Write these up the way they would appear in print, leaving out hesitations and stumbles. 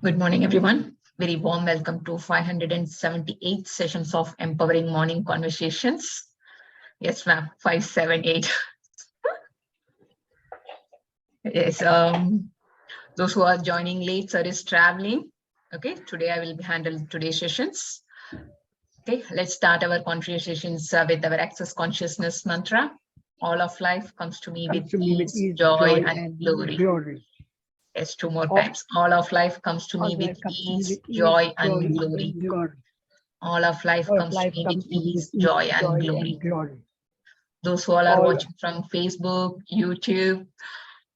Good morning, everyone. Very warm welcome to 578 sessions of Empowering Morning Conversations. Yes, ma'am, 578. Yes, those who are joining late, sir is traveling. Okay, today I will handle today's sessions. Okay, let's start our conversations with our Access Consciousness mantra. All of life comes to me with ease, joy, and glory. Yes, two more times. All of life comes to me with ease, joy, and glory. All of life comes to me with ease, joy, and glory. Those who all are watching from Facebook, YouTube,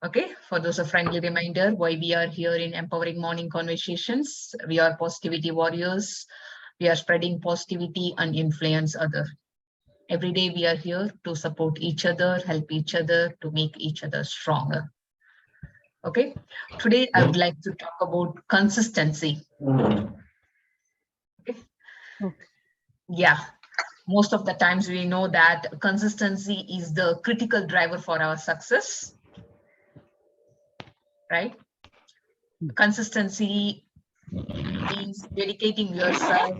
okay, for those a friendly reminder why we are here in Empowering Morning Conversations. We are positivity warriors. We are spreading positivity and influence others. Every day we are here to support each other, help each other, to make each other stronger. Okay, today I would like to talk about consistency. Okay. Yeah, most of the times we know that consistency is the critical driver for our success, right? Consistency means dedicating yourself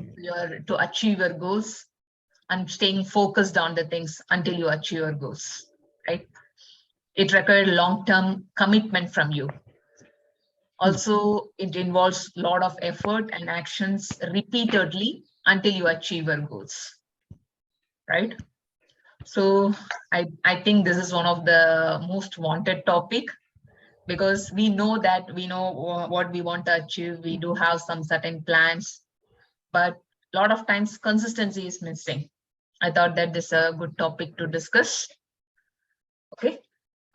to achieve your goals and staying focused on the things until you achieve your goals, right? It requires long-term commitment from you. Also, it involves a lot of effort and actions repeatedly until you achieve your goals, right? So I think this is one of the most wanted topic, because we know what we want to achieve. We do have some certain plans, but a lot of times consistency is missing. I thought that this is a good topic to discuss. Okay.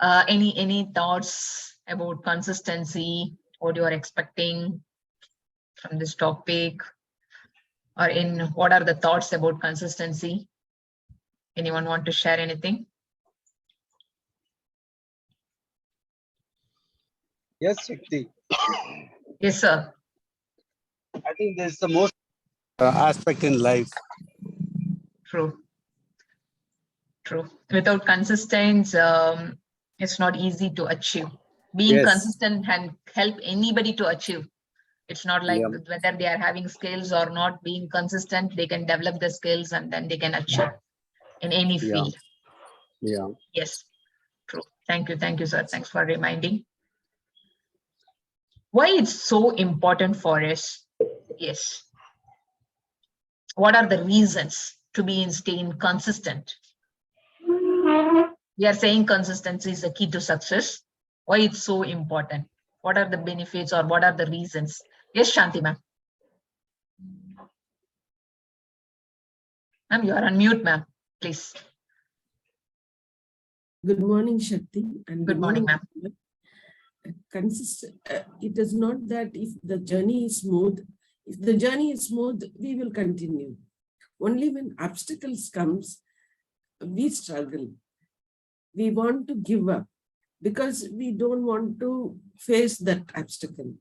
Any thoughts about consistency? What you are expecting from this topic, or what are the thoughts about consistency? Anyone want to share anything? Yes, Shakti. Yes, sir. I think this is the most aspect in life. True. Without consistency, it's not easy to achieve. Being consistent can help anybody to achieve. It's not like whether they are having skills or not. Being consistent, they can develop the skills and then they can achieve in any field. Yeah. Yes, true. Thank you, sir. Thanks for reminding. Why it's so important for us? Yes. What are the reasons to be staying consistent? We are saying consistency is the key to success. Why it's so important? What are the benefits or what are the reasons? Yes, Shanti ma'am. Ma'am, you are on mute, ma'am. Please. Good morning, Shakti. And good morning, ma'am. It is not that if the journey is smooth, we will continue. Only when obstacles comes, we struggle. We want to give up because we don't want to face that obstacle.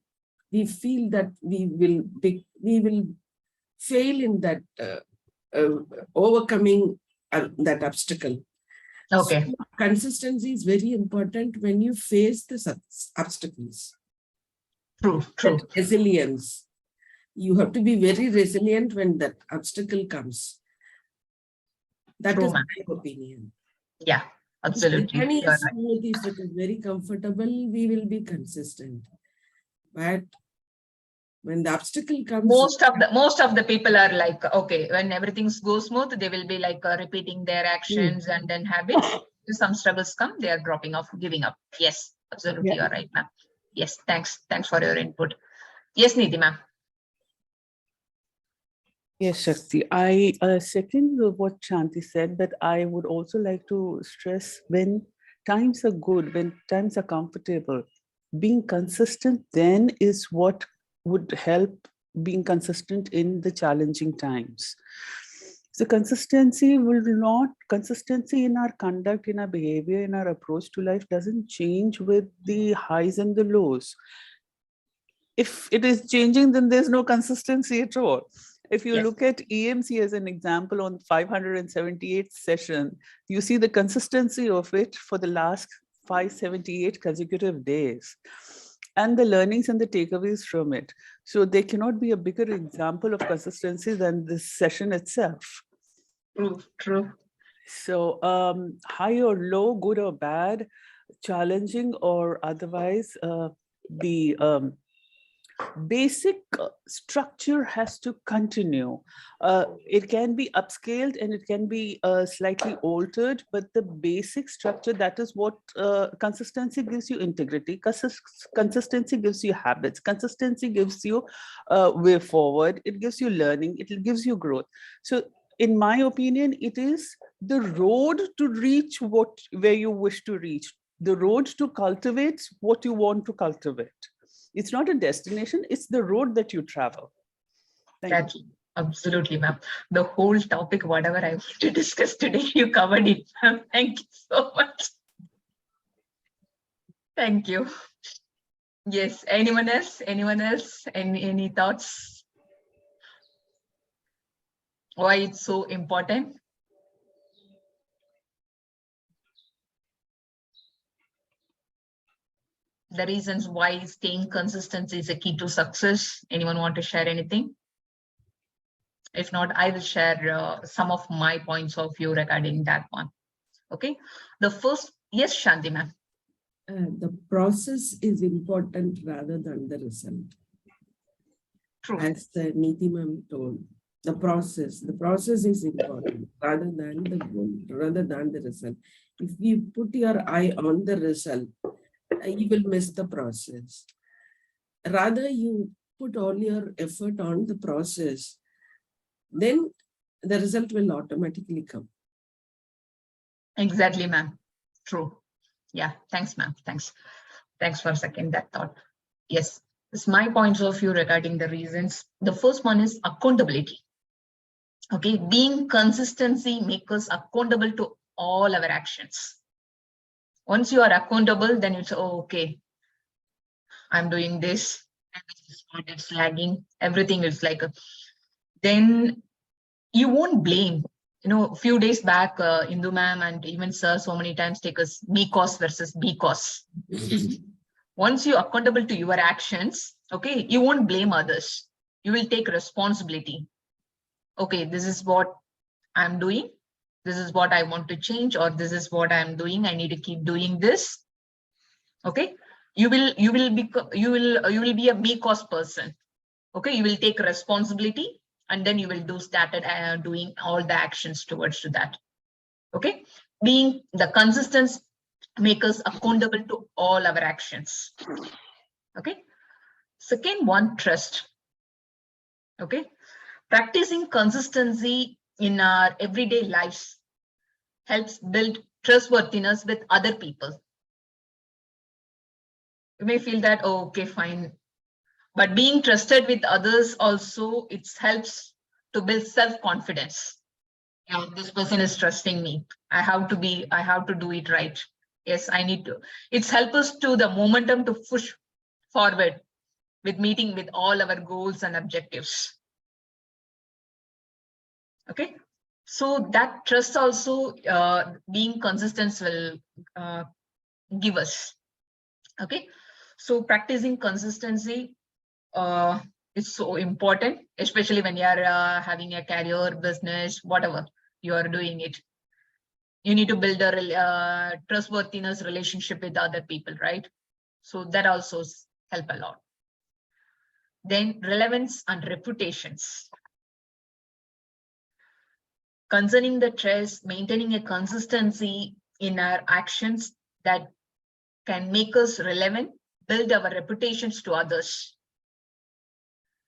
We feel that we will fail in that overcoming that obstacle. Okay. So, consistency is very important when you face the obstacles. True. That resilience. You have to be very resilient when that obstacle comes. That is my opinion. Yeah, absolutely. If it is very comfortable, we will be consistent. But when the obstacle comes, most of the people are like, okay, when everything goes smooth, they will be like repeating their actions and then habits. If some struggles come, they are dropping off, giving up. Yes, absolutely. You're right, ma'am. Yes, thanks for your input. Yes, Nidhi ma'am. Yes, Shakti. I second what Shanti said, but I would also like to stress, when times are good, when times are comfortable, being consistent then is what would help being consistent in the challenging times. So consistency in our conduct, in our behavior, in our approach to life doesn't change with the highs and the lows. If it is changing, then there's no consistency at all. If you look at EMC as an example on 578th session, you see the consistency of it for the last 578 consecutive days, and the learnings and the takeaways from it. So there cannot be a bigger example of consistency than this session itself. True, true. So high or low, good or bad, challenging or otherwise, the basic structure has to continue. It can be upscaled and it can be slightly altered, but the basic structure, that is what consistency gives you: integrity. Consistency gives you habits. Consistency gives you way forward. It gives you learning. It gives you growth. So in my opinion, it is the road to reach where you wish to reach, the road to cultivate what you want to cultivate. It's not a destination, it's the road that you travel. Thank you. Absolutely, ma'am. The whole topic, whatever I want to discuss today, you covered it, ma'am. Thank you so much. Thank you. Yes, anyone else? Anyone else? Any thoughts? Why it's so important? The reasons why staying consistent is a key to success. Anyone want to share anything? If not, I will share some of my points of view regarding that one. Okay. The first, yes, Shanti ma'am. The process is important rather than the result. True. As the Neeti ma'am told, the process is important rather than the goal, rather than the result. If you put your eye on the result, you will miss the process. Rather, you put all your effort on the process, then the result will automatically come. Exactly, ma'am. True. Yeah. Thanks, ma'am. Thanks. Thanks for second that thought. Yes. It's my points of view regarding the reasons. The first one is accountability. Okay. Being consistency makes us accountable to all our actions. Once you are accountable, then you say, oh, okay, I'm doing this, and this is what it's lagging. Everything is like then you won't blame. You know, a few days back, Indu ma'am and even sir so many times take us B cost versus B cost. Once you're accountable to your actions, okay, you won't blame others. You will take responsibility. Okay, this is what I'm doing. This is what I want to change, or this is what I'm doing. I need to keep doing this. Okay, you will be a B cost person. Okay, you will take responsibility, and then you will started doing all the actions towards to that. Okay, being the consistent make us accountable to all our actions. Okay, second one, trust. Okay, practicing consistency in our everyday lives helps build trustworthiness with other people. You may feel that, oh, okay, fine, but being trusted with others also, it helps to build self-confidence. Yeah, this person is trusting me. I have to do it right. Yes, I need to. It's help us to the momentum to push forward with meeting with all our goals and objectives. Okay, so that trust also being consistent will give us. Okay, so practicing consistency is so important, especially when you are having a career, business, whatever you are doing it. You need to build a trustworthiness relationship with other people, right? So that also help a lot. Then relevance and reputations. Concerning the trust, maintaining a consistency in our actions that can make us relevant, build our reputations to others.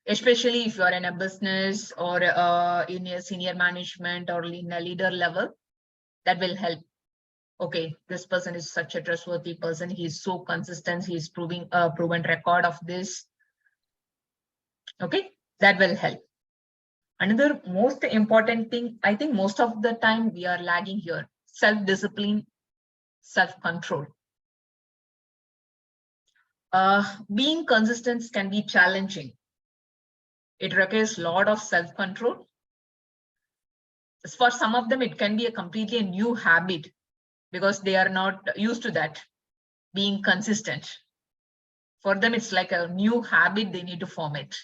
Especially if you are in a business or in a senior management or in a leader level, that will help. Okay, this person is such a trustworthy person. He's so consistent. He's proving a proven record of this. Okay, that will help. Another most important thing, I think most of the time we are lagging here, self-discipline, self-control. Being consistent can be challenging. It requires a lot of self-control. For some of them, it can be a completely new habit because they are not used to that. being consistent. For them, it's like a new habit, they need to form it.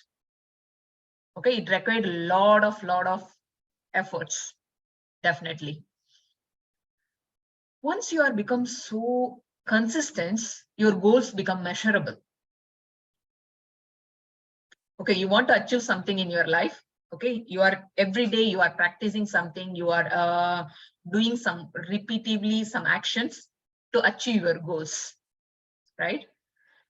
Okay, it required a lot of efforts, definitely. Once you are become so consistent, your goals become measurable. Okay, you want to achieve something in your life. Okay, you are every day you are practicing something, you are doing some repeatedly some actions to achieve your goals, right?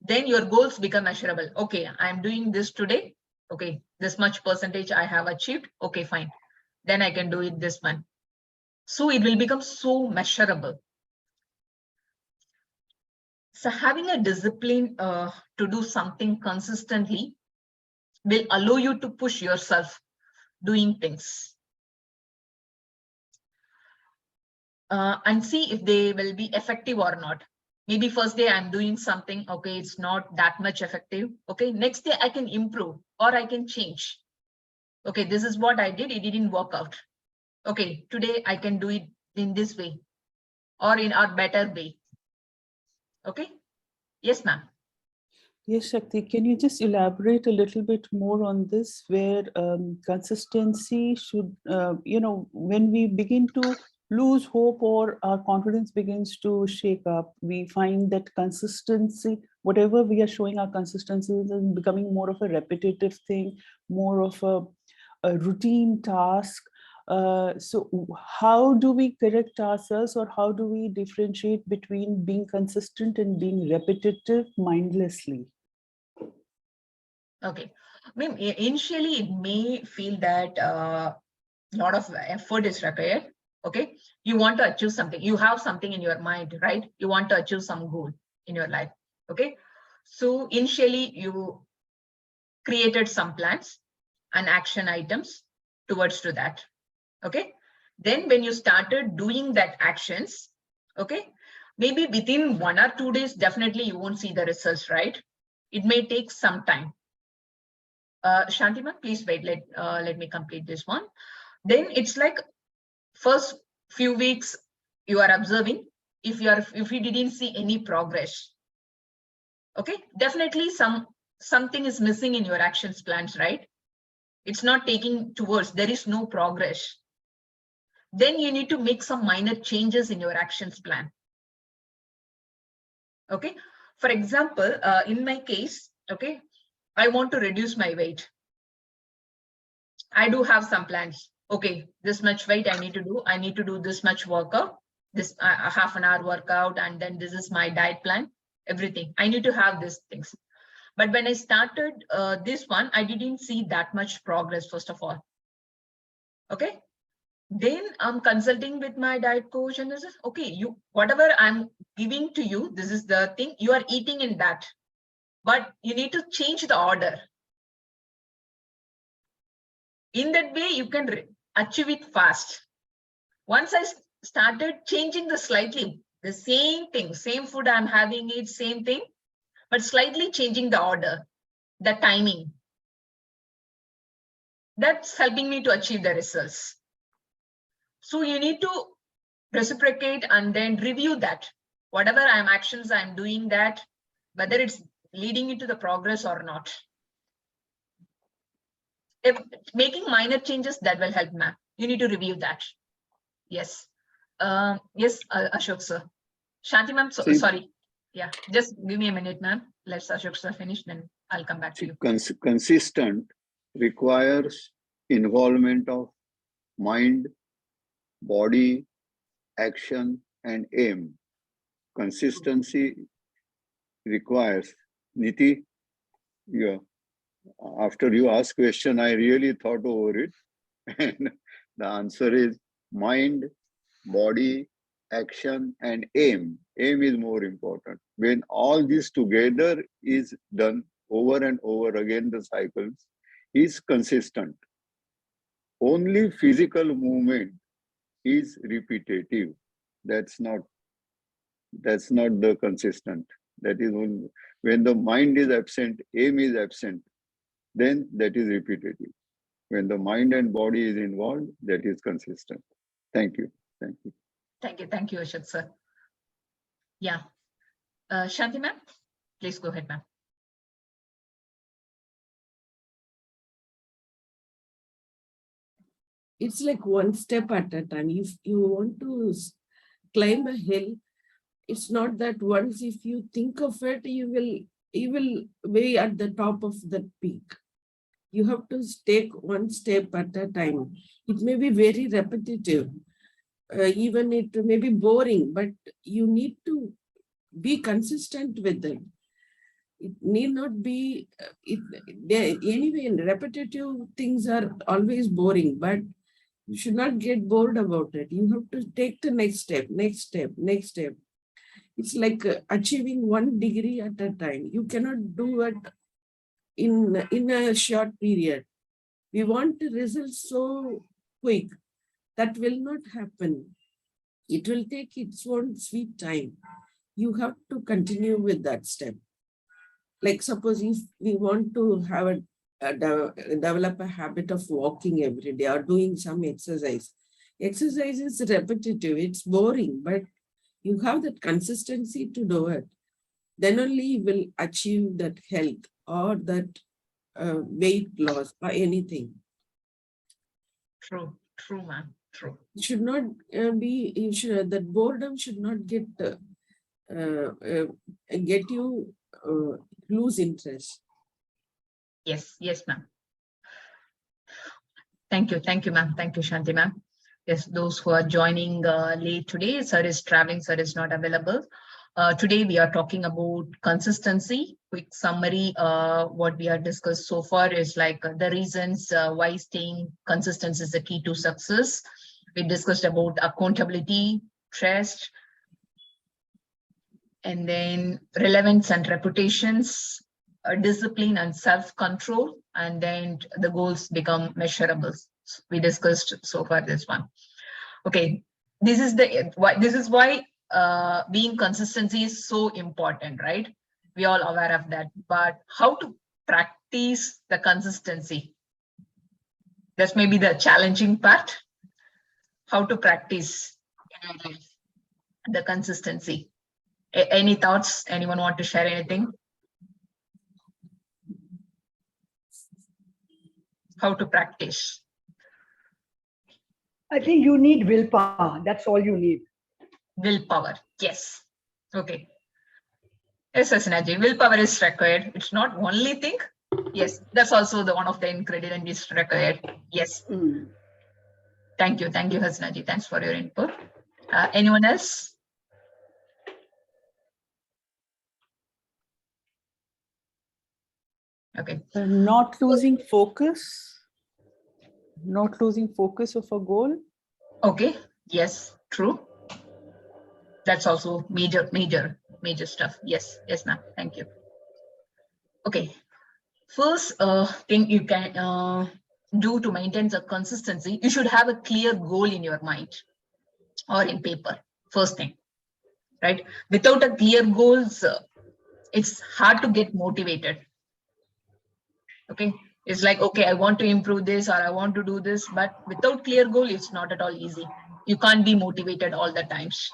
Then your goals become measurable. Okay, I am doing this today. Okay, this much percentage I have achieved. Okay, fine. Then I can do it this month. So it will become so measurable. So having a discipline to do something consistently will allow you to push yourself doing things and see if they will be effective or not. Maybe first day I'm doing something, okay, it's not that much effective. Okay, next day I can improve or I can change. Okay, this is what I did, it didn't work out. Okay, today I can do it in this way or in a better way. Okay, yes, ma'am. Yes, Shakti, can you just elaborate a little bit more on this, where consistency should, when we begin to lose hope or our confidence begins to shake up, we find that consistency, whatever we are showing our consistency is becoming more of a repetitive thing, more of a routine task. So how do we correct ourselves, or how do we differentiate between being consistent and being repetitive mindlessly? Okay, I mean, initially it may feel that a lot of effort is required. Okay, you want to achieve something, you have something in your mind, right? You want to achieve some goal in your life. Okay, so initially you created some plans and action items towards to that. Okay, then when you started doing that actions, okay, maybe within 1 or 2 days, definitely you won't see the results, right? It may take some time. Shantima, please wait, let me complete this one. Then it's like first few weeks you are observing, if you didn't see any progress, okay, definitely something is missing in your actions plans, right? It's not taking towards, there is no progress. Then you need to make some minor changes in your actions plan. Okay, for example, in my case, okay, I want to reduce my weight. I do have some plans. Okay, this much weight I need to do. I need to do this much workout, this half an hour workout, and then this is my diet plan, everything. I need to have these things. But when I started this one, I didn't see that much progress, first of all. Okay, then I'm consulting with my diet coach and this is, okay, you, whatever I'm giving to you, this is the thing, you are eating in that, but you need to change the order. In that way, you can achieve it fast. Once I started changing the same thing, same food I'm having it, same thing, but slightly changing the order, the timing, that's helping me to achieve the results. So you need to reciprocate and then review that. Whatever actions I'm doing that, whether it's leading into the progress or not. If making minor changes, that will help, ma'am. You need to review that. Yes. Yes, Ashok sir. Shanti ma'am, sorry. Yeah, just give me a minute, ma'am. Let's Ashok sir finish, then I'll come back to you. Consistent requires involvement of mind, body, action, and aim. Consistency requires, Niti, yeah, after you ask question, I really thought over it. And the answer is mind, body, action, and aim. Aim is more important. When all this together is done over and over again, the cycles is consistent. Only physical movement is repetitive. That's not the consistent. That is when the mind is absent, aim is absent, then that is repetitive. When the mind and body is involved, that is consistent. Thank you. Thank you. Thank you, Ashok sir. Yeah. Shanti ma'am, please go ahead, ma'am. It's like one step at a time. If you want to climb a hill, it's not that once if you think of it, you will be at the top of the peak. You have to take one step at a time. It may be very repetitive, even it may be boring, but you need to be consistent with it. It need not be, anyway, repetitive things are always boring, but you should not get bored about it. You have to take the next step, next step, next step. It's like achieving 1 degree at a time. You cannot do it in a short period. We want the results so quick. That will not happen. It will take its own sweet time. You have to continue with that step. Like suppose if we want to have develop a habit of walking every day or doing some exercise. Exercise is repetitive, it's boring, but you have that consistency to do it. Then only you will achieve that health or that weight loss or anything. True, ma'am, true. It should not that boredom should not get you lose interest. Yes, ma'am. Thank you, ma'am. Thank you, Shanti, ma'am. Yes, those who are joining late today, sir is traveling, sir is not available. Today we are talking about consistency. Quick summary, what we have discussed so far is like the reasons why staying consistent is the key to success. We discussed about accountability, trust, and then relevance and reputations, discipline and self-control, and then the goals become measurable. We discussed so far this one. Okay, this is why being consistency is so important, right? We all aware of that, but how to practice the consistency? That's maybe the challenging part. How to practice in your life the consistency? Any thoughts? Anyone want to share anything? How to practice? I think you need willpower. That's all you need. Willpower. Yes. Okay. Yes, Asinaji, willpower is required. It's not only thing. Yes, that's also the one of the ingredient is required. Yes. Mm. Thank you, Hasinaji. Thanks for your input. Anyone else? Okay. Not losing focus. Not losing focus of a goal. Okay. Yes, true. That's also major stuff. Yes, ma'am. Thank you. Okay. First thing you can do to maintain the consistency, you should have a clear goal in your mind or in paper. First thing, right? Without a clear goals, it's hard to get motivated. Okay. It's like, okay, I want to improve this or I want to do this, but without clear goal, it's not at all easy. You can't be motivated all the times.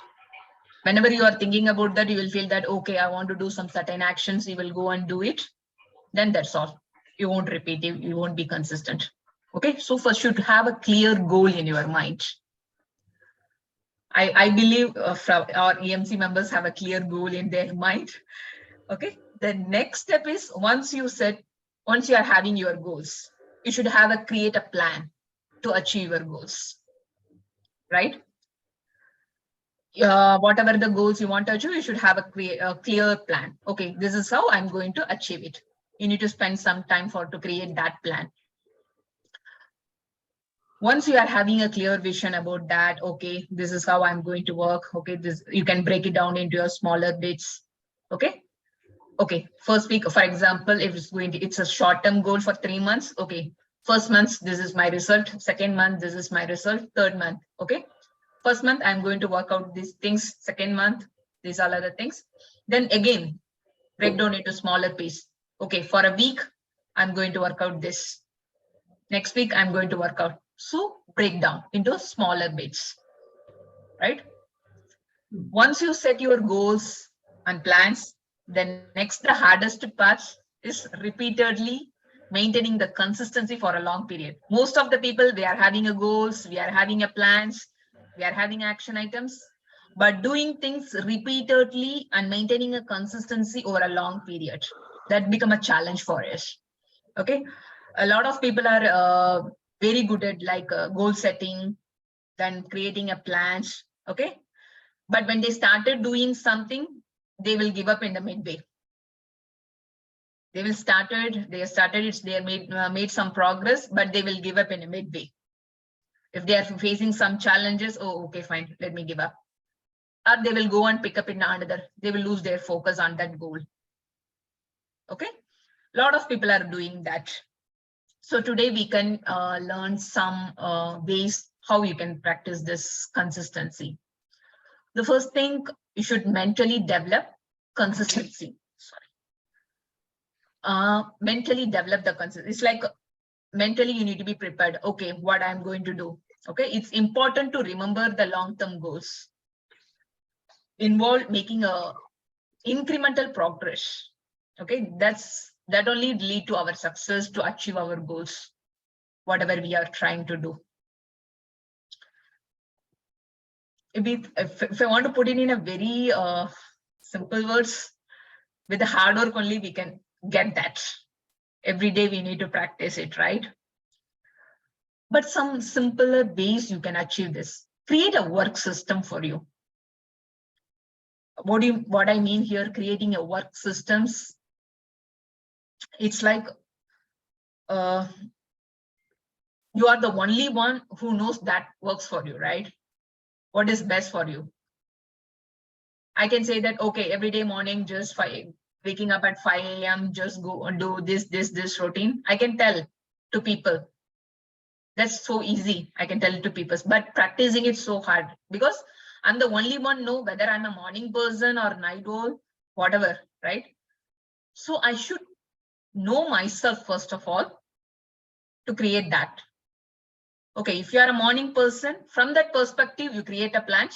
Whenever you are thinking about that, you will feel that, okay, I want to do some certain actions, you will go and do it. Then that's all. You won't repeat it, you won't be consistent. Okay, so first you should have a clear goal in your mind. I believe our EMC members have a clear goal in their mind. Okay, the next step is once you are having your goals, you should create a plan to achieve your goals, right? Whatever the goals you want to achieve, you should have a clear plan. Okay, this is how I'm going to achieve it. You need to spend some time to create that plan. Once you are having a clear vision about that, okay, this is how I'm going to work. Okay, this you can break it down into your smaller bits. Okay. Okay, first week, for example, if it's a short-term goal for 3 months. Okay, first month, this is my result. Second month, this is my result. Third month, okay. First month, I'm going to work out these things. Second month, these are other things. Then again, break down into smaller piece. Okay, for a week, I'm going to work out this. Next week, I'm going to work out. So break down into smaller bits, right? Once you set your goals, and plans. Then next, the hardest part is repeatedly maintaining the consistency for a long period. Most of the people, we are having a goals, we are having a plans, we are having action items, but doing things repeatedly and maintaining a consistency over a long period, that become a challenge for us. Okay, a lot of people are very good at like goal setting, then creating a plans. Okay, but when they started doing something, they will give up in the midway. They have started, made some progress, but they will give up in a midway. If they are facing some challenges, oh, okay, fine, let me give up. Or they will go and pick up in another, they will lose their focus on that goal. Okay, a lot of people are doing that. So today we can learn some ways how you can practice this consistency. The first thing, you should mentally develop consistency. Mentally develop the concept. It's like mentally you need to be prepared. Okay, what I'm going to do. Okay, it's important to remember the long-term goals. Involve making a incremental progress. Okay, that only lead to our success to achieve our goals, whatever we are trying to do. If I want to put it in a very simple words, with the hard work only we can get that. Every day we need to practice it, right? But some simpler ways you can achieve this. Create a work system for you. What I mean here, creating a work systems, it's like you are the only one who knows that works for you, right? What is best for you? I can say that, okay, every day morning, just waking up at 5 a.m., just go and do this routine. I can tell to people. That's so easy. I can tell it to people, but practicing it so hard because I'm the only one know whether I'm a morning person or night owl, whatever, right? So I should know myself first of all to create that. Okay, if you are a morning person, from that perspective, you create a plan,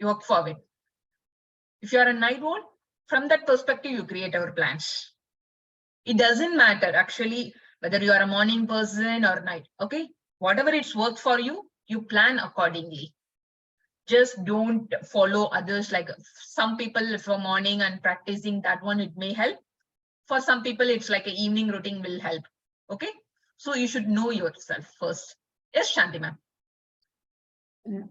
you work forward. If you are a night owl, from that perspective, you create our plans. It doesn't matter actually whether you are a morning person or night. Okay, whatever it's worked for you, you plan accordingly. Just don't follow others. Like some people for morning and practicing that one, it may help. For some people, it's like an evening routine will help. Okay, so you should know yourself first. Yes, Shanti ma'am.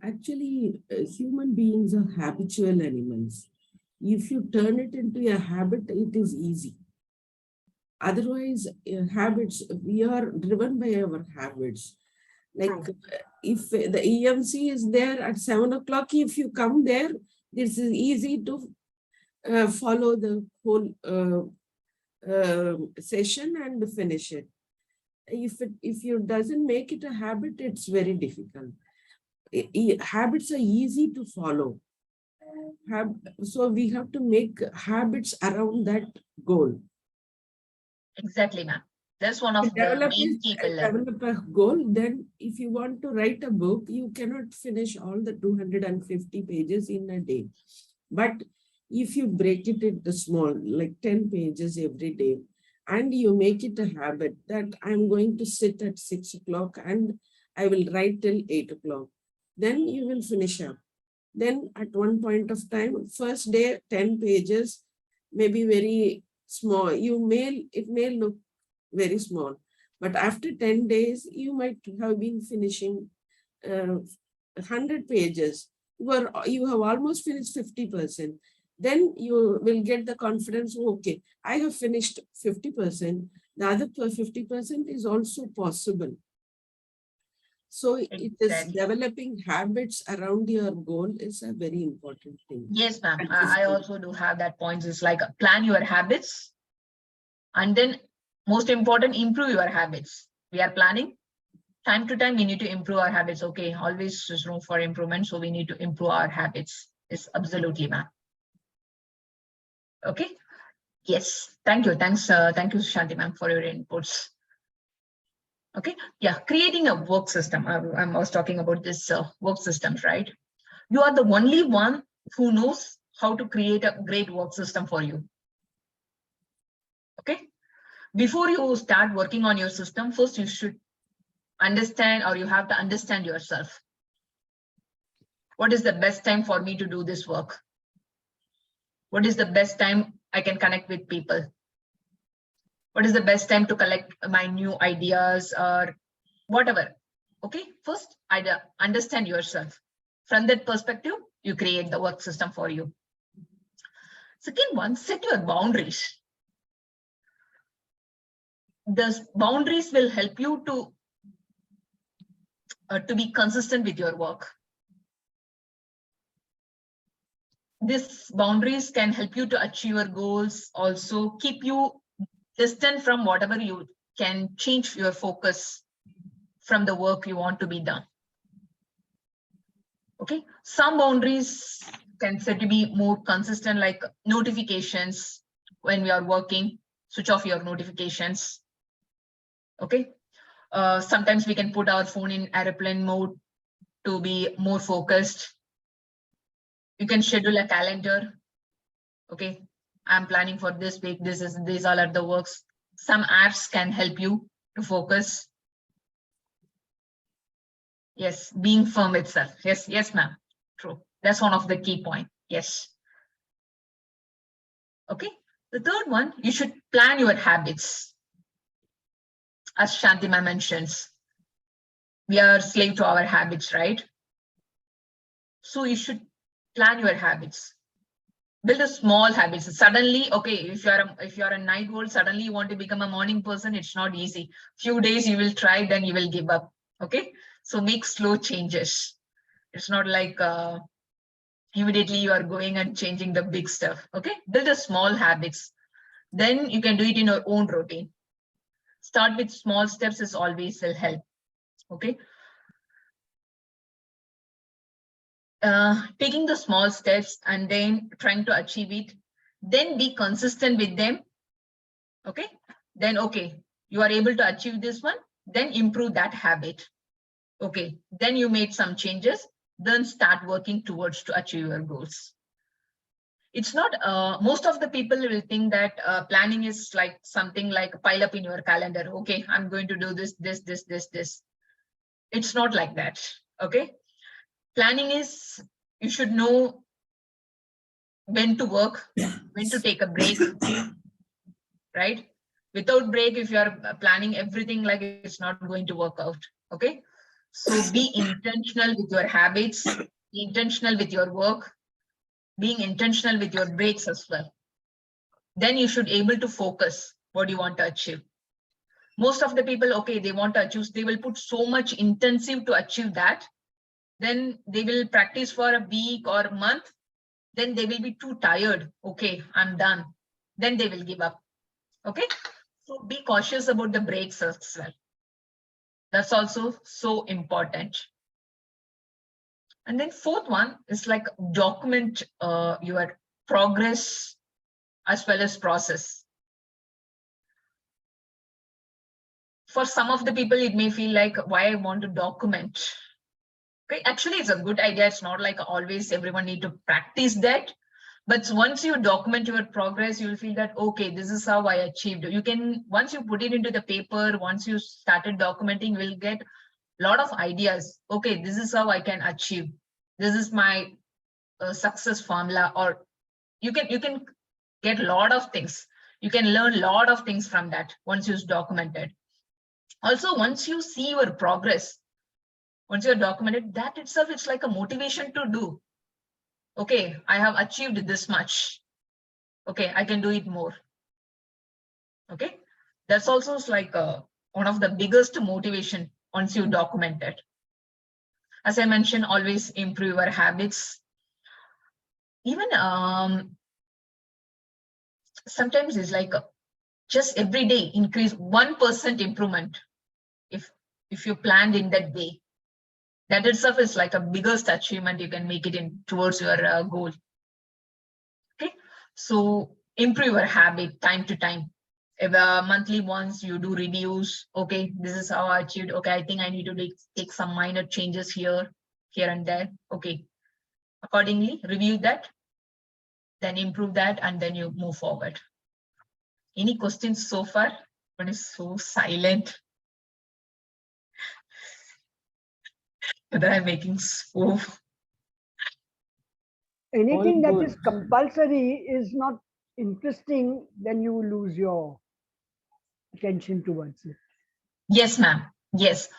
Actually, human beings are habitual animals. If you turn it into a habit, it is easy. Otherwise, habits, we are driven by our habits. Like if the EMC is there at 7 o'clock, if you come there, this is easy to follow the whole session and finish it. If you doesn't make it a habit, it's very difficult. Habits are easy to follow. So we have to make habits around that goal. Exactly, ma'am. That's one of the main key pillars. Develop a goal. Then if you want to write a book, you cannot finish all the 250 pages in a day. But if you break it into small, like 10 pages every day, and you make it a habit that I'm going to sit at 6 o'clock and I will write till 8 o'clock, then you will finish up. Then at one point of time, first day, 10 pages, maybe very small. It may look very small, but after 10 days, you might have been finishing 100 pages. You have almost finished 50%. Then you will get the confidence, okay, I have finished 50%. The other 50% is also possible. So it is developing habits around your goal is a very important thing. Yes, ma'am. I also do have that point. It's like plan your habits and then most important, improve your habits. We are planning. Time to time, we need to improve our habits. Okay, always there's room for improvement. So we need to improve our habits. It's absolutely, ma'am. Okay. Yes. Thank you. Thanks. Thank you, Shanti ma'am, for your inputs. Okay. Yeah. Creating a work system. I was talking about this work systems, right? You are the only one who knows how to create a great work system for you. Okay. Before you start working on your system, first you should understand, or you have to understand yourself. What is the best time for me to do this work? What is the best time I can connect with people? What is the best time to collect my new ideas or whatever? Okay, first understand yourself. From that perspective, you create the work system for you. Second one, set your boundaries. The boundaries will help you to be consistent with your work. These boundaries can help you to achieve your goals, also keep you distant from whatever you can change your focus from the work you want to be done. Okay, some boundaries can set to be more consistent, like notifications. When we are working, switch off your notifications. Okay, sometimes we can put our phone in airplane mode to be more focused. You can schedule a calendar. Okay, I'm planning for this week. These all are the works. Some apps can help you to focus. Yes, being firm itself. Yes, yes, ma'am. True. That's one of the key points. Yes. Okay. The third one, you should plan your habits. As Shantima mentions, we are slave to our habits, right? So you should plan your habits. Build a small habits. Suddenly, okay, if you're a night owl, suddenly you want to become a morning person, it's not easy. Few days you will try, then you will give up. Okay, so make slow changes. It's not like immediately you are going and changing the big stuff. Okay, build a small habits. Then you can do it in your own routine. Start with small steps is always will help. Okay. Taking the small steps and then trying to achieve it, then be consistent with them. Okay, then okay, you are able to achieve this one, then improve that habit. Okay, then you made some changes, then start working towards to achieve your goals. It's not most of the people will think that planning is like something like pile up in your calendar. Okay, I'm going to do this. It's not like that. Okay, planning is, you should know when to work, when to take a break, right? Without break, if you are planning everything, like it's not going to work out. Okay, so be intentional with your habits, be intentional with your work, being intentional with your breaks as well. Then you should able to focus what you want to achieve. Most of the people, okay, they want to achieve, they will put so much intensive to achieve that. Then they will practice for a week or a month. Then they will be too tired. Okay, I'm done. Then they will give up. Okay, so be cautious about the breaks as well. That's also so important. And then fourth one is like document your progress as well as process. For some of the people, it may feel like, why I want to document. Okay, actually, it's a good idea. It's not like always everyone need to practice that. But once you document your progress, you'll feel that, okay, this is how I achieved. You can, once you put it into the paper, once you started documenting, you will get a lot of ideas. Okay, this is how I can achieve. This is my success formula. Or you can get a lot of things. You can learn a lot of things from that once you document it. Also, once you see your progress, once you're documented, that itself, it's like a motivation to do. Okay, I have achieved this much. Okay, I can do it more. Okay, that's also like one of the biggest motivation once you document it. As I mentioned, always improve your habits. Even sometimes it's like just every day increase 1% improvement. If you planned in that way, that itself is like a biggest achievement. You can make it in towards your goal. Okay, so improve your habit time to time. If monthly once you do reviews, okay, this is how I achieved. Okay, I think I need to take some minor changes here and there. Okay, accordingly review that then improve that, and then you move forward. Any questions so far? One is so silent. Whether I'm making so. Anything that good. is compulsory is not interesting, then you lose your attention towards it. Yes, ma'am. Yes.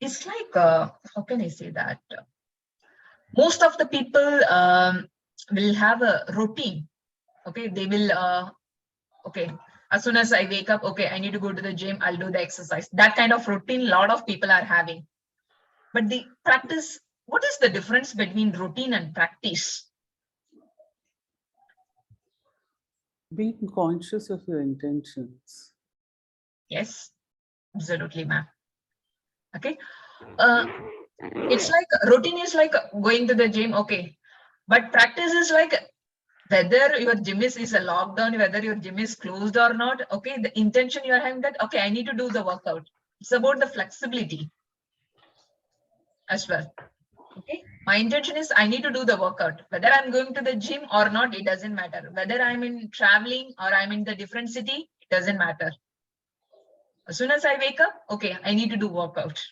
It's like, how can I say that? Most of the people will have a routine. Okay, they will, okay, as soon as I wake up, okay, I need to go to the gym, I'll do the exercise. That kind of routine, a lot of people are having. But the practice, what is the difference between routine and practice? Being conscious of your intentions. Yes, absolutely, ma'am. Okay. It's like routine is like going to the gym, okay. But practice is like whether your gym is a lockdown, whether your gym is closed or not, okay, the intention you are having that, okay, I need to do the workout. It's about the flexibility as well. Okay, my intention is I need to do the workout. Whether I'm going to the gym or not, it doesn't matter. Whether I'm in traveling or I'm in the different city, it doesn't matter. As soon as I wake up, okay, I need to do workout.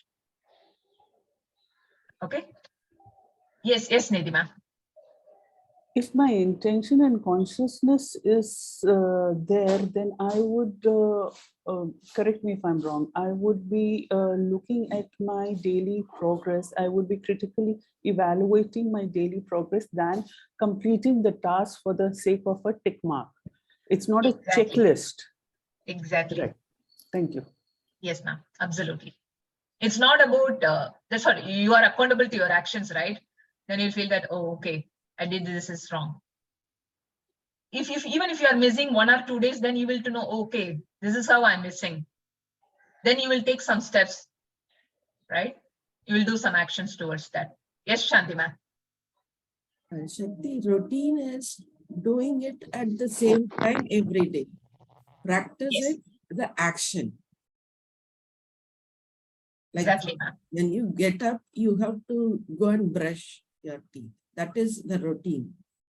Okay. Yes, Nidhi ma'am. If my intention and consciousness is there, then I would, correct me if I'm wrong, I would be looking at my daily progress. I would be critically evaluating my daily progress than completing the task for the sake of a tick mark. It's not Exactly. a checklist. Exactly. Correct. Thank you. Yes, ma'am. Absolutely. It's not about, that's what you are accountable to your actions, right? Then you'll feel that, oh, okay, I did this is wrong. Even if you are missing 1 or 2 days, then you will to know, okay, this is how I'm missing. Then you will take some steps, right? You will do some actions towards that. Yes, Shanti ma'am. Shakti, routine is doing it at the same time every day. Practice Yes. it, the action. Like Exactly, ma'am. when you get up, you have to go and brush your teeth. That is the routine.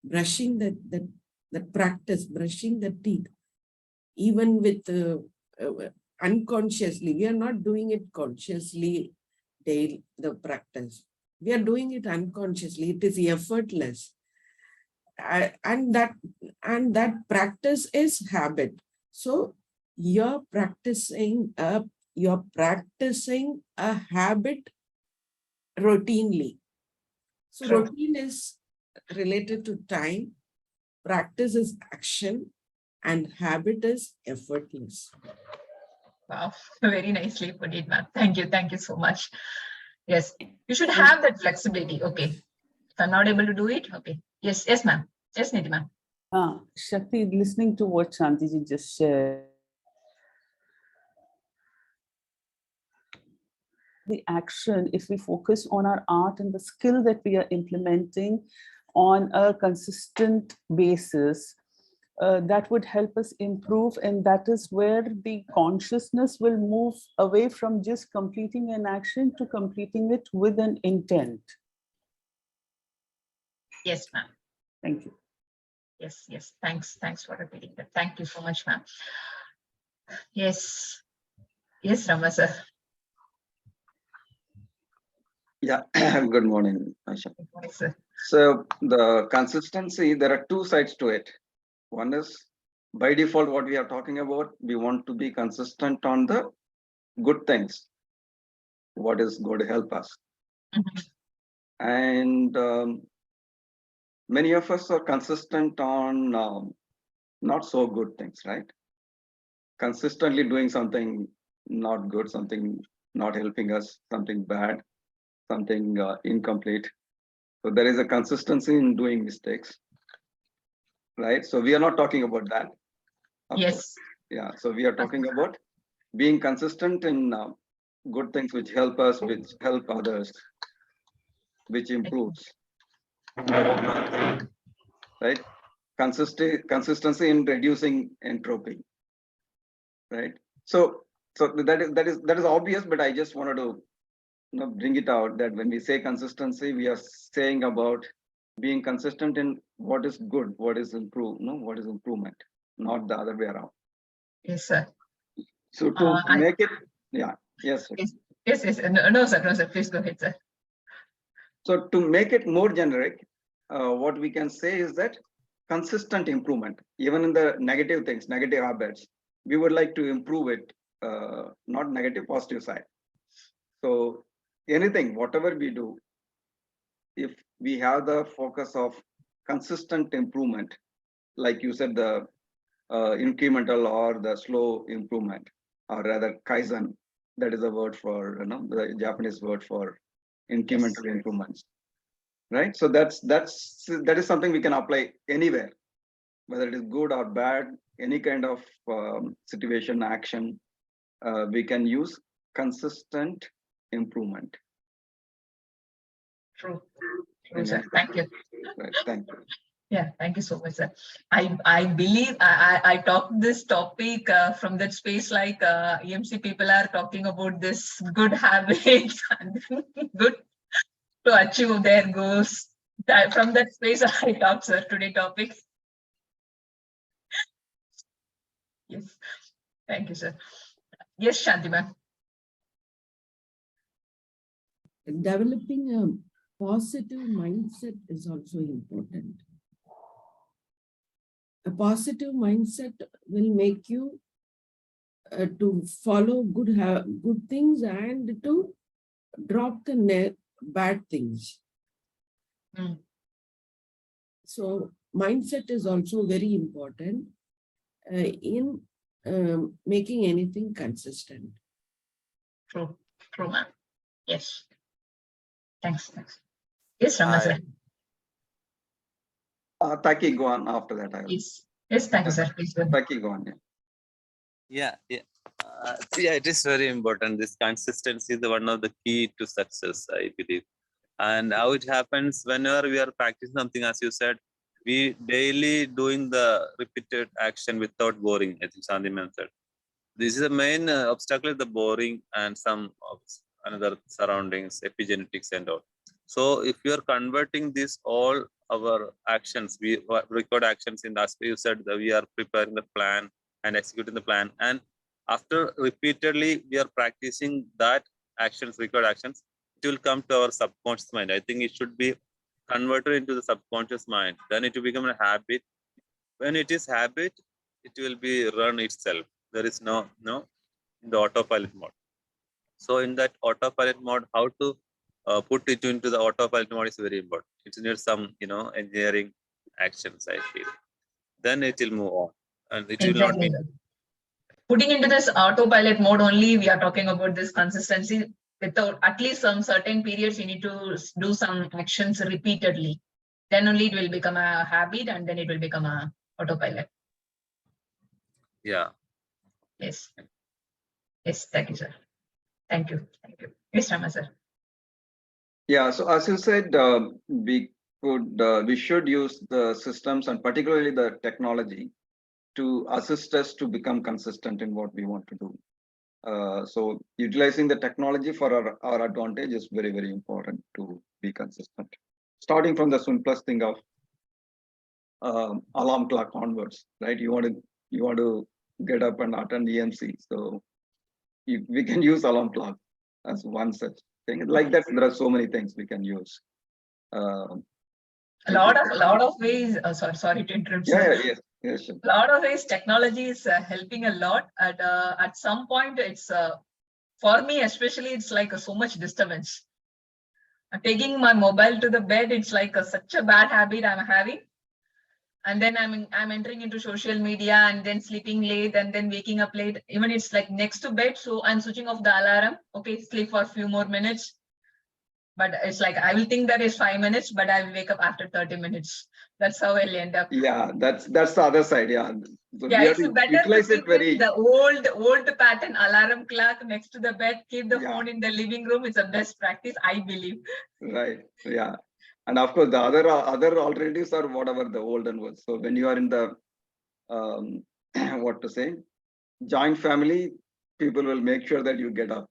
Brushing the practice, brushing the teeth. Even with unconsciously, we are not doing it consciously daily, the practice. We are doing it unconsciously. It is effortless. And that practice is habit. So you're practicing a habit routinely. So True. routine is related to time, practice is action, and habit is effortless. Wow, very nicely put it, ma'am. Thank you. Thank you so much. Yes, you should have that flexibility. Okay. If I'm not able to do it, okay. Yes, ma'am. Yes, Nidhi ma'am. Shakti, listening to what Shantiji just shared, the action, if we focus on our art and the skill that we are implementing on a consistent basis, that would help us improve. And that is where the consciousness will move away from just completing an action to completing it with an intent. Yes, ma'am. Thank you. Yes. Thanks for repeating that. Thank you so much, ma'am. Yes, Rama sir. Yeah, good morning, Asha. Good morning, sir. So the consistency, there are two sides to it. One is by default, what we are talking about, we want to be consistent on the good things. What is going to help us? Mhm. And many of us are consistent on not so good things, right? Consistently doing something not good, something not helping us, something bad, something incomplete. So there is a consistency in doing mistakes, right? So we are not talking about that. Of Yes. course. Yeah. So we are talking about being consistent in good things which help us, which help others, which improves. Right? Consistency in reducing entropy. Right. So that is obvious, but I just wanted to bring it out that when we say consistency, we are saying about being consistent in what is good, what is improved, no, what is improvement, not the other way around. Yes, sir. So to I- make it, yeah, yes. Sir. Yes. No, sir. Please go ahead, sir. So to make it more generic, what we can say is that consistent improvement, even in the negative things, negative habits, we would like to improve it, not negative, positive side. So anything, whatever we do, if we have the focus of consistent improvement, like you said, the incremental or the slow improvement, or rather Kaizen, that is a word for, the Japanese word for incremental improvements, right? So that is something we can apply anywhere, whether it is good or bad, any kind of situation, action, we can use consistent improvement. True, in sir. any- Thank you. Right, thank you. Yeah, thank you so much, sir. I believe I talked this topic from that space, like EMC people are talking about this good habits and good to achieve their goals. From that space, I talked, sir, today topic. Yes, thank you, sir. Yes, Shanti ma'am. Developing a positive mindset is also important. A positive mindset will make you to follow good things and to drop the bad things. Mm. So mindset is also very important in making anything consistent. True, ma'am. Yes. Thanks. Yes, Rama, sir. Taki, go on after that. I will. Yes, thank you, sir. Please go ahead. Taki, go on. Yeah. Yeah, it is very important. This consistency is one of the key to success, I believe. And how it happens whenever we are practicing something, as you said, we daily doing the repeated action without boring. I think Shanti ma'am said. This is the main obstacle, the boring and some of another surroundings, epigenetics and all. So if you are converting this all our actions, we record actions in the aspect you said that we are preparing the plan and executing the plan. And after repeatedly we are practicing that actions, record actions, it will come to our subconscious mind. I think it should be converted into the subconscious mind. Then it will become a habit. When it is habit, it will be run itself. There is no in the autopilot mode. So in that autopilot mode, how to put it into the autopilot mode is very important. It needs some engineering actions, I feel. Then it will move on, and it will not be. Putting into this autopilot mode only, we are talking about this consistency. Without at least some certain periods, you need to do some actions repeatedly. Then only it will become a habit, and then it will become a autopilot. Yeah. Yes. Thank you, sir. Thank you. Yes, Rama, sir. Yeah, so as you said, we should use the systems and particularly the technology to assist us to become consistent in what we want to do. So utilizing the technology for our advantage is very, very important to be consistent. Starting from the simplest thing of alarm clock onwards, right? You want to get up and attend EMC, so we can use alarm clock as one such thing. Like that, there are so many things we can use. A lot of ways. Sorry to interrupt. Yes, sure. A lot of ways technology is helping a lot. At some point, it's for me especially, it's like so much disturbance. Taking my mobile to the bed, it's like such a bad habit I'm having. And then I'm entering into social media and then sleeping late and then waking up late. Even it's like next to bed, so I'm switching off the alarm. Okay, sleep for a few more minutes. But it's like I will think that is 5 minutes, but I will wake up after 30 minutes. That's how I'll end up. Yeah, that's the other side. Yeah, so yeah, it's better utilize to it very. The old pattern alarm clock next to the bed. Keep the phone in the living room. It's a best practice, I believe. Right. Yeah. And of course, the other alternatives are whatever the olden ones. So when you are in the what to say, joint family, people will make sure that you get up.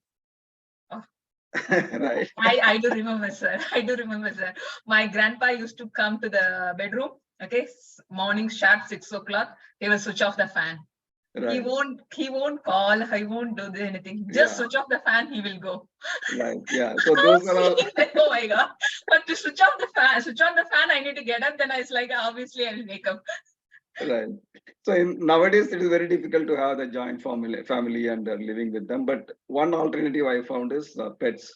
Right. I do remember, sir. I do remember, sir. My grandpa used to come to the bedroom. Okay, morning sharp 6 o'clock. He will switch off the fan. He Right. won't call. He won't do anything. Just Yeah. switch off the fan. He will go. Right. Yeah. So I those was are all feeling like, oh my god! But to switch off the fan, switch on the fan, I need to get up. Then I was like, obviously, I will wake up. right. So nowadays it is very difficult to have the joint family and living with them. But one alternative I found is pets.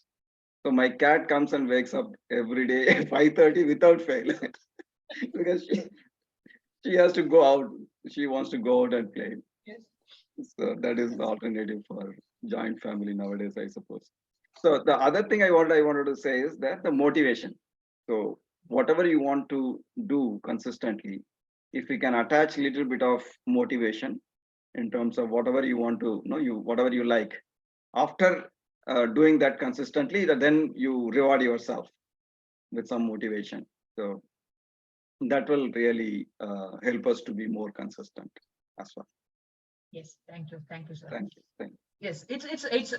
So my cat comes and wakes up every day at 5:30 without fail because she has to go out. She wants to go out and play. Yes. So that is the alternative for joint family nowadays, I suppose. So the other thing I wanted to say is that the motivation. So whatever you want to do consistently, if we can attach a little bit of motivation in terms of whatever you want to know, whatever you like, after doing that consistently, then you reward yourself with some motivation. So that will really help us to be more consistent as well. Yes. Thank you. Thank you, sir. Thank you. Thank you. Yes, it's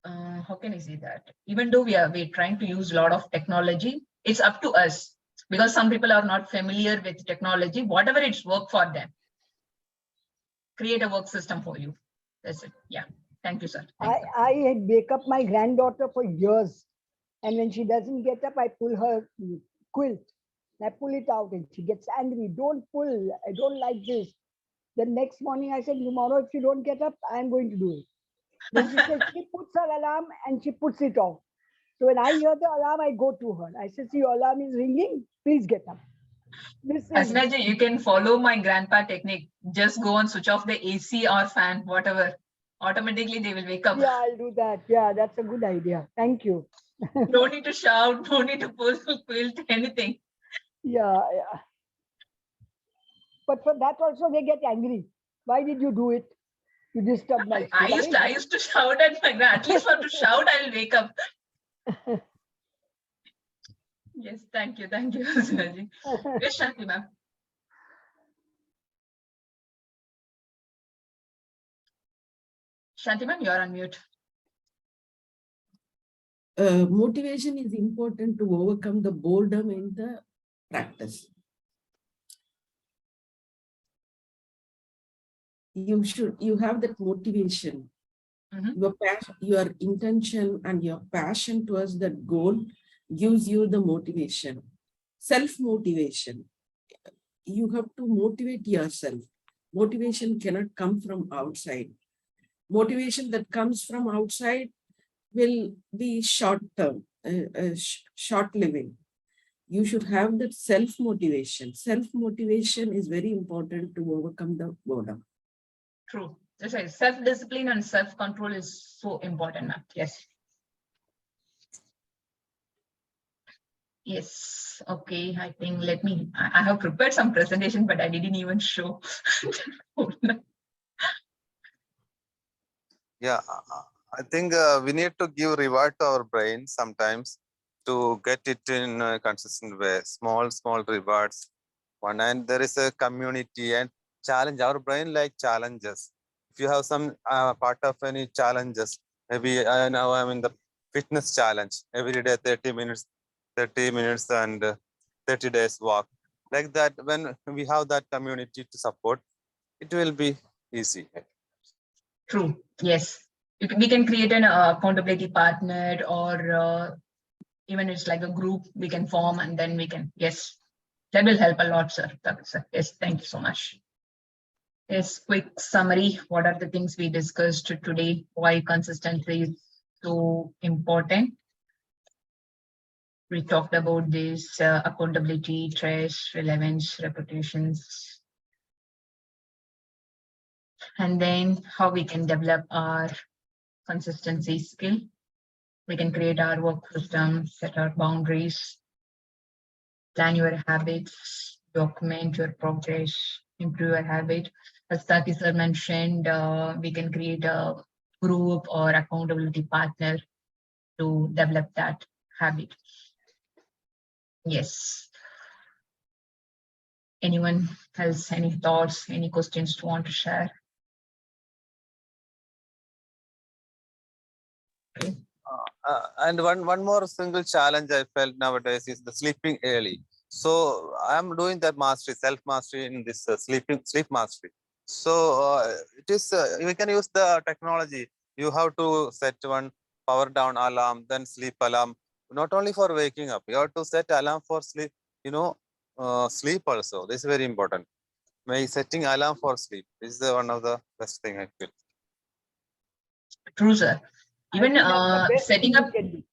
how can I say that? Even though we're trying to use a lot of technology, it's up to us, because some people are not familiar with technology. Whatever it's work for them, create a work system for you. That's it. Yeah. Thank you, sir. Thank you. I wake up my granddaughter for years. And when she doesn't get up, I pull her quilt. I pull it out and she gets angry. Don't pull. I don't like this. The next morning I said, tomorrow if you don't get up, I'm going to do it. Then she says, she puts her alarm and she puts it off. So when I hear the alarm, I go to her. I said, see, your alarm is ringing. Please get up. This is Asnaji, you can follow my grandpa technique. Just go and switch off the AC or fan, whatever. Automatically they will wake up. yeah, I'll do that. Yeah, that's a good idea. Thank you. Don't need to shout, don't need to pull, quilt, anything. Yeah, yeah. But for that also they get angry. Why did you do it? You disturbed my I used to shout at my grand. At least for to shout, I will wake up. Yes, thank you, Asnaji. Yes, Shanti ma'am. Shanti ma'am, you're on mute. Motivation is important to overcome the boredom in the practice. You have that motivation. Mhm. Your intention and your passion towards that goal gives you the motivation. Self-motivation. You have to motivate yourself. Motivation cannot come from outside. Motivation that comes from outside will be short-term, short-living. You should have that self-motivation. Self-motivation is very important to overcome the boredom. True. That's right. Self-discipline and self-control is so important, ma'am. Yes. Yes. Okay. I think I have prepared some presentation, but I didn't even show. Yeah, I think we need to give reward to our brain sometimes to get it in a consistent way. Small rewards. And there is a community and challenge. Our brain like challenges. If you have some part of any challenges, maybe now I'm in the fitness challenge every day, 30 minutes and 30 days walk. Like that, when we have that community to support, it will be easy. True. Yes. We can create an accountability partner, or even it's like a group we can form, and then we can, yes, that will help a lot, sir. Yes, thank you so much. Yes, quick summary. What are the things we discussed today? Why consistency is so important? We talked about this accountability, trash, relevance, reputations, and then how we can develop our consistency skill. We can create our work system, set our boundaries, plan your habits, document your progress, improve your habit. As Taki sir mentioned, we can create a group or accountability partner to develop that habit. Yes. Anyone has any thoughts, any questions to want to share? Okay. And one more single challenge I felt nowadays is the sleeping early. So I'm doing that mastery, self mastery in this sleep mastery. So it is we can use the technology. You have to set one power down alarm, then sleep alarm. Not only for waking up, you have to set alarm for sleep. Sleep also. This is very important. By setting alarm for sleep is the one of the best thing I feel. True, sir. I Even think that's the best setting thing up. you can do.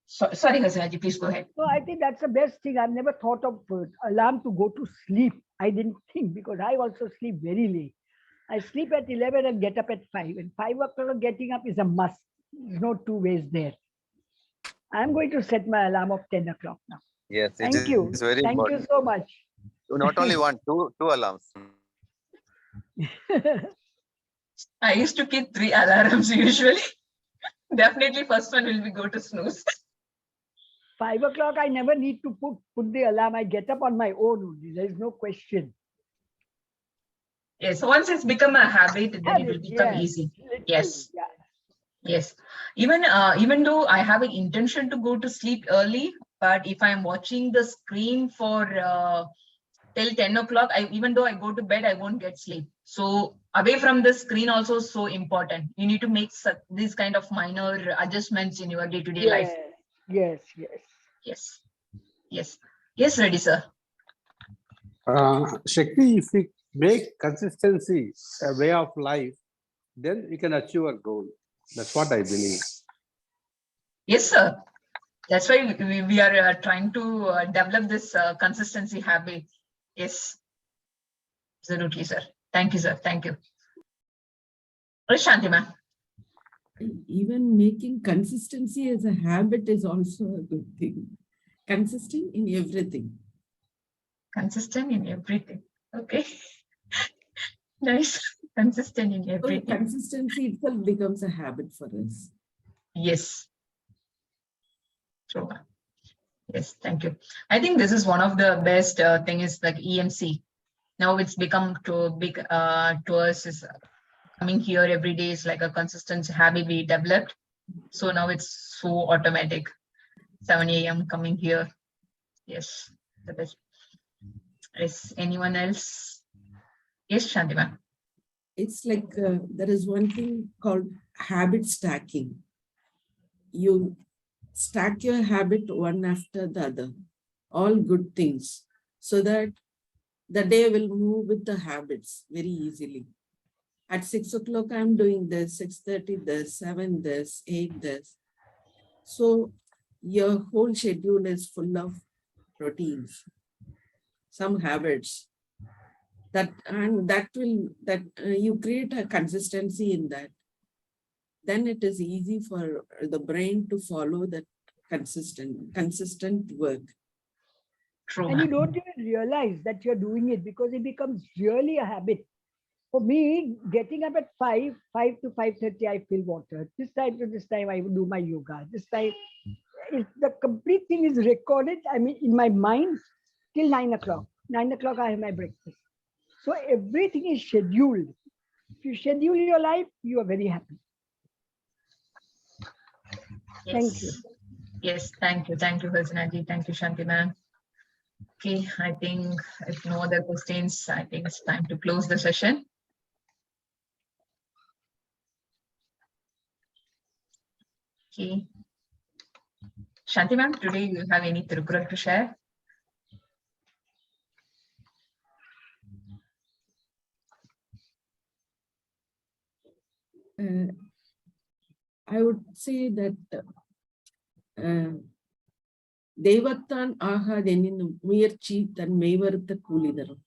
Sorry, Hasinaji, please go ahead. So I think that's the best thing. I've never thought of alarm to go to sleep. I didn't think because I also sleep very late. I sleep at 11 and get up at 5. And 5 o'clock getting up is a must. There's no two ways there. I'm going to set my alarm of 10 o'clock now. Yes, it Thank you. is very Thank you important. so much. Not only one, two alarms. I used to keep 3 alarms usually. Definitely first one will be go to snooze. 5 o'clock, I never need to put the alarm. I get up on my own only. There is no question. Yes, once it's become a habit, then it will become Yes, easy. literally, Yes. yeah. Yes. Even though I have an intention to go to sleep early, but if I'm watching the screen for till 10 o'clock, even though I go to bed, I won't get sleep. So away from the screen also so important. You need to make these kind of minor adjustments in your day-to-day life. Yes, yes. Yes. Yes. Yes, ready, sir. Shakti, if we make consistency a way of life, then we can achieve our goal. That's what I believe. Yes, sir. That's why we are trying to develop this consistency habit. Yes. Absolutely, sir. Thank you, sir. Thank you. Shanti, ma'am. Even making consistency as a habit is also a good thing. Consistent in everything. Consistent in everything. Okay. Nice. Consistent in So everything. consistency itself becomes a habit for us. Yes. True. Yes, thank you. I think this is one of the best thing is like EMC. Now it's become too big to us is coming here every day is like a consistent habit we developed. So now it's so automatic. 7 a.m. coming here. Yes, the best. Is anyone else? Yes, Shanti ma'am. It's like there is one thing called habit stacking. You stack your habit one after the other, all good things, so that the day will move with the habits very easily. At 6 o'clock, I'm doing this, 6:30 this, 7 this, 8 this. So your whole schedule is full of routines, some habits that you create a consistency in that. Then it is easy for the brain to follow that consistent work. True. And you ma'am. don't even realize that you're doing it because it becomes really a habit. For me, getting up at 5 to 5:30, I fill water. This time to this time, I will do my yoga. This time, the complete thing is recorded. I mean, in my mind, till 9 o'clock. 9 o'clock, I have my breakfast. So everything is scheduled. If you schedule your life, you are very happy. Yes. Thank you. Yes, thank you. Thank you, Hasinaji. Thank you, Shanti ma'am. Okay, I think if no other questions, I think it's time to close the session. Okay. Shanti ma'am, today you have any Tirukural to share? I would say that தெய்வத்தான் ஆகாதெனினும் முயற்சி தன் மெய்வருத்த கூலி தரும்.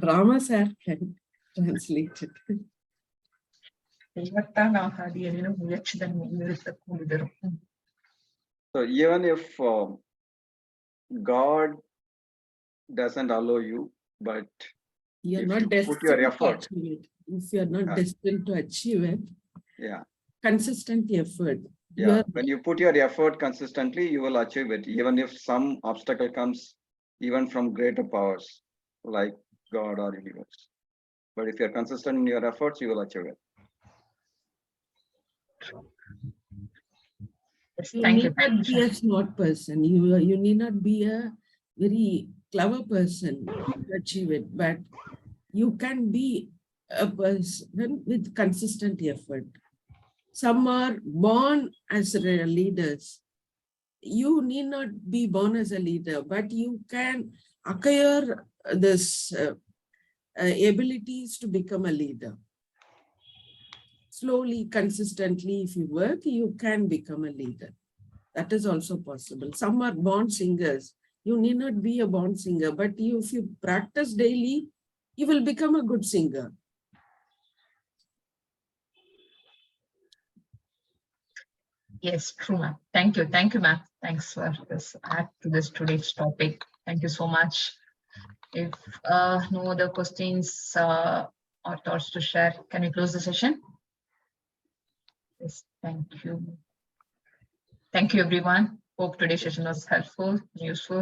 Rama sir can translate it. தெய்வத்தான் ஆகாது எனினும் முயற்சி தன் மெய்வருத்த கூலி தரும். So even if God doesn't allow you, but You're if not you put destined your to effort, achieve it. If you're not destined to achieve it, yeah, consistent effort. yeah. When you put your effort consistently, you will achieve it. Even if some obstacle comes, even from greater powers like God or universe. But if you're consistent in your efforts, you will achieve it. Yes, You thank you. need Thank not you, be a Shanti. smart person. You need not be a very clever person to achieve it, but you can be a person with consistent effort. Some are born as leaders. You need not be born as a leader, but you can acquire this abilities to become a leader. Slowly, consistently, if you work, you can become a leader. That is also possible. Some are born singers. You need not be a born singer, but if you practice daily, you will become a good singer. Yes, true, ma'am. Thank you. Thank you, ma'am. Thanks for this add to this today's topic. Thank you so much. If no other questions or thoughts to share, can we close the session? Yes, thank you. Thank you, everyone. Hope today's session was helpful, useful.